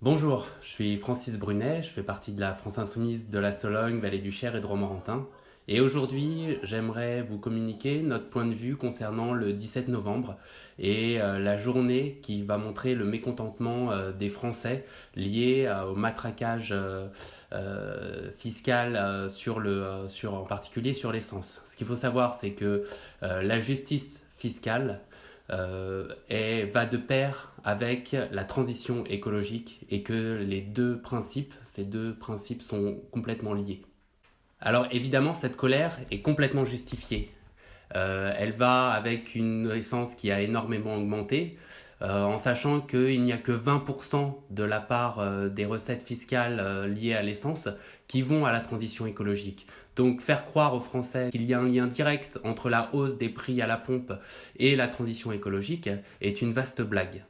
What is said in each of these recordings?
Bonjour, je suis Francis Brunet, je fais partie de la France Insoumise de la Sologne, Vallée du Cher et de Romorantin. Et aujourd'hui, j'aimerais vous communiquer notre point de vue concernant le 17 novembre et la journée qui va montrer le mécontentement des Français lié au matraquage fiscal en particulier sur l'essence. Ce qu'il faut savoir, c'est que la justice fiscale va de pair avec la transition écologique et que ces deux principes sont complètement liés. Alors évidemment, cette colère est complètement justifiée. Elle va avec une essence qui a énormément augmenté, en sachant qu'il n'y a que 20% de la part des recettes fiscales liées à l'essence qui vont à la transition écologique. Donc faire croire aux Français qu'il y a un lien direct entre la hausse des prix à la pompe et la transition écologique est une vaste blague.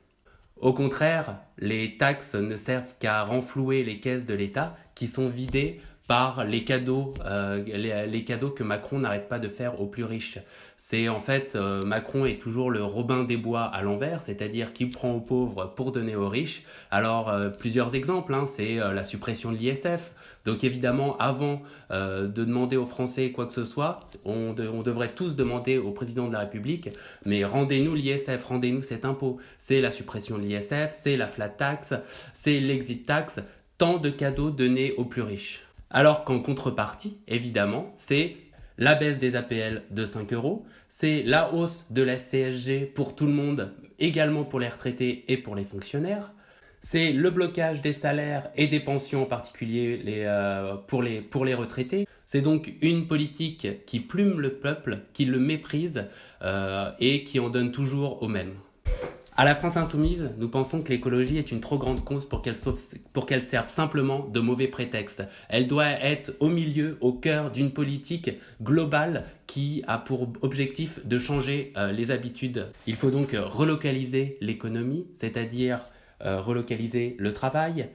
Au contraire, les taxes ne servent qu'à renflouer les caisses de l'État qui sont vidées par les cadeaux que Macron n'arrête pas de faire aux plus riches. C'est en fait, Macron est toujours le Robin des Bois à l'envers, c'est-à-dire qu'il prend aux pauvres pour donner aux riches. Alors, plusieurs exemples, c'est la suppression de l'ISF. Donc évidemment, avant de demander aux Français quoi que ce soit, on devrait tous demander au président de la République, mais rendez-nous l'ISF, rendez-nous cet impôt. C'est la suppression de l'ISF, c'est la flat tax, c'est l'exit tax, tant de cadeaux donnés aux plus riches. Alors qu'en contrepartie, évidemment, c'est la baisse des APL de 5 euros, c'est la hausse de la CSG pour tout le monde, également pour les retraités et pour les fonctionnaires, c'est le blocage des salaires et des pensions en particulier pour les retraités. C'est donc une politique qui plume le peuple, qui le méprise et qui en donne toujours aux mêmes. À la France Insoumise, nous pensons que l'écologie est une trop grande cause pour qu'elle serve simplement de mauvais prétexte. Elle doit être au milieu, au cœur d'une politique globale qui a pour objectif de changer les habitudes. Il faut donc relocaliser l'économie, c'est-à-dire relocaliser le travail,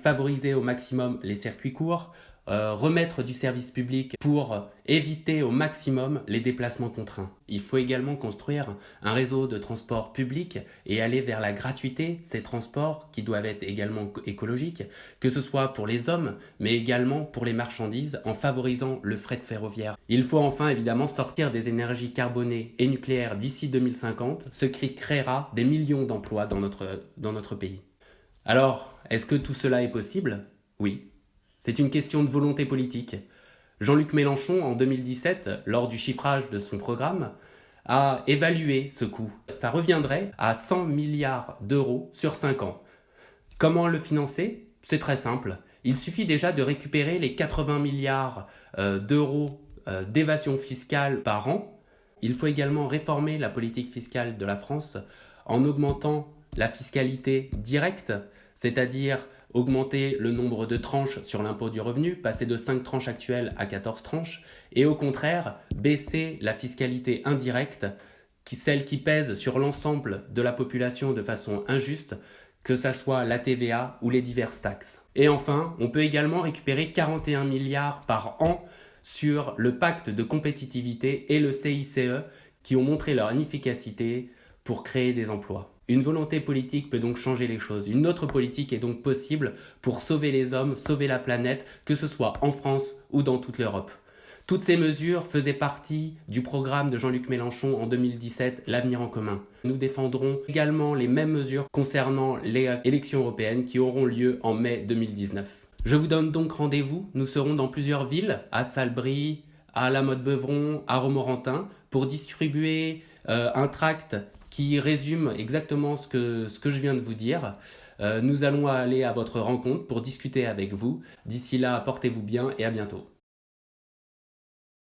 favoriser au maximum les circuits courts, remettre du service public pour éviter au maximum les déplacements contraints. Il faut également construire un réseau de transport public et aller vers la gratuité de ces transports qui doivent être également écologiques, que ce soit pour les hommes, mais également pour les marchandises en favorisant le fret ferroviaire. Il faut enfin évidemment sortir des énergies carbonées et nucléaires d'ici 2050, ce qui créera des millions d'emplois dans notre pays. Alors, est-ce que tout cela est possible? Oui. C'est une question de volonté politique. Jean-Luc Mélenchon, en 2017, lors du chiffrage de son programme, a évalué ce coût. Ça reviendrait à 100 milliards d'euros sur 5 ans. Comment le financer? C'est très simple. Il suffit déjà de récupérer les 80 milliards d'euros d'évasion fiscale par an. Il faut également réformer la politique fiscale de la France en augmentant la fiscalité directe, c'est-à-dire augmenter le nombre de tranches sur l'impôt du revenu, passer de 5 tranches actuelles à 14 tranches, et au contraire, baisser la fiscalité indirecte, celle qui pèse sur l'ensemble de la population de façon injuste, que ce soit la TVA ou les diverses taxes. Et enfin, on peut également récupérer 41 milliards par an sur le pacte de compétitivité et le CICE qui ont montré leur inefficacité pour créer des emplois. Une volonté politique peut donc changer les choses. Une autre politique est donc possible pour sauver les hommes, sauver la planète, que ce soit en France ou dans toute l'Europe. Toutes ces mesures faisaient partie du programme de Jean-Luc Mélenchon en 2017, L'Avenir en commun. Nous défendrons également les mêmes mesures concernant les élections européennes qui auront lieu en mai 2019. Je vous donne donc rendez-vous. Nous serons dans plusieurs villes, à Salbris, à La Motte-Beuvron, à Romorantin, pour distribuer un tract qui résume exactement ce que je viens de vous dire. Nous allons aller à votre rencontre pour discuter avec vous. D'ici là, portez-vous bien et à bientôt.